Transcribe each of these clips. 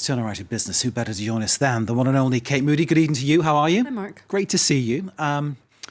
turn right of business. Who better to join us than the one and only Kate Moody? Good evening to you. How are you? Hi, Mark. Great to see you.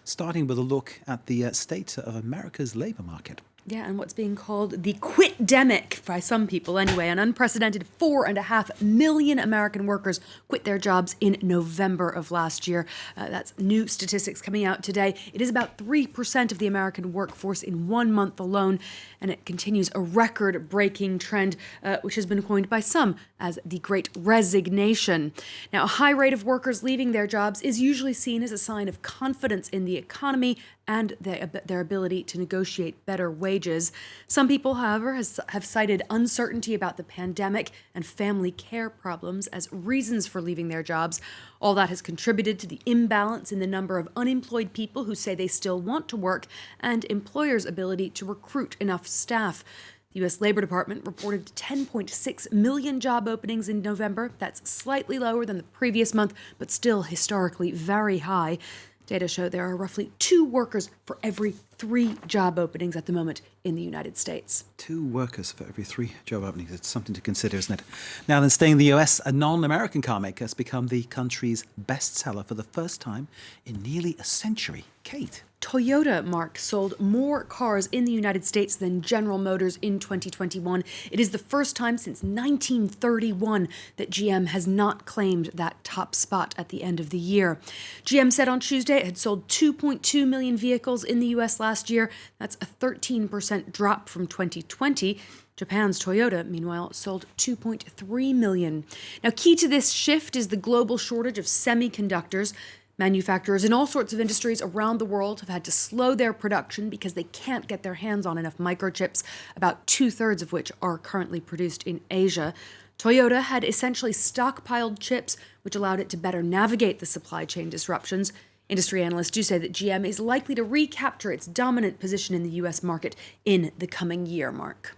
Starting with a look at the state of America's labour market. Yeah, and what's being called the quit-demic, by some people anyway. An unprecedented 4.5 million American workers quit their jobs in November of last year. That's new statistics coming out today. It is about 3% of the American workforce in 1 month alone, and it continues a record-breaking trend, which has been coined by some as the Great Resignation. Now, a high rate of workers leaving their jobs is usually seen as a sign of confidence in the economy and their ability to negotiate better wages. Some people, however, have cited uncertainty about the pandemic and family care problems as reasons for leaving their jobs. All that has contributed to the imbalance in the number of unemployed people who say they still want to work and employers' ability to recruit enough staff. The U.S. Labor Department reported 10.6 million job openings in November. That's slightly lower than the previous month, but still historically very high. Data show there are roughly 2 workers for every 3 job openings at the moment in the United States. 2 workers for every 3 job openings. It's something to consider, isn't it? Now then, staying in the US, a non-American car maker has become the country's bestseller for the first time in nearly a century. Kate. Toyota, Mark, sold more cars in the United States than General Motors in 2021. It is the first time since 1931 that GM has not claimed that top spot at the end of the year. GM said on Tuesday it had sold 2.2 million vehicles in the U.S. last year. That's a 13% drop from 2020. Japan's Toyota, meanwhile, sold 2.3 million. Now, key to this shift is the global shortage of semiconductors. Manufacturers in all sorts of industries around the world have had to slow their production because they can't get their hands on enough microchips, about 2/3 of which are currently produced in Asia. Toyota had essentially stockpiled chips, which allowed it to better navigate the supply chain disruptions. Industry analysts do say that GM is likely to recapture its dominant position in the U.S. market in the coming year, Mark.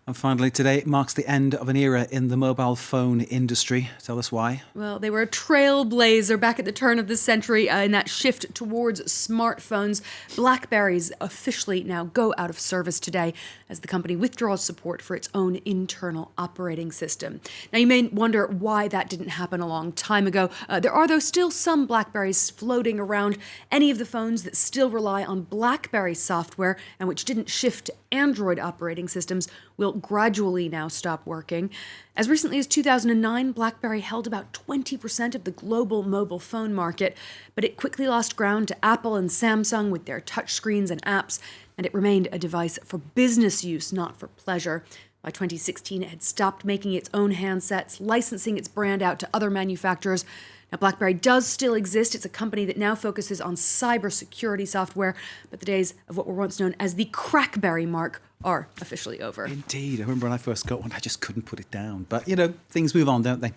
And finally, today marks the end of an era in the mobile phone industry. Tell us why. Well, they were a trailblazer back at the turn of the century in that shift towards smartphones. Blackberries officially now go out of service today as the company withdraws support for its own internal operating system. Now, you may wonder why that didn't happen a long time ago. There are, though, still some Blackberries floating around. Any of the phones that still rely on Blackberry software and which didn't shift to Android operating systems will gradually now stop working. As recently as 2009, BlackBerry held about 20% of the global mobile phone market, but it quickly lost ground to Apple and Samsung with their touchscreens and apps, and it remained a device for business use, not for pleasure. By 2016, it had stopped making its own handsets, licensing its brand out to other manufacturers. Now, BlackBerry does still exist. It's a company that now focuses on cybersecurity software, but the days of what were once known as the Crackberry mark are officially over. Indeed. I remember when I first got one, I just couldn't put it down. But, you know, things move on, don't they?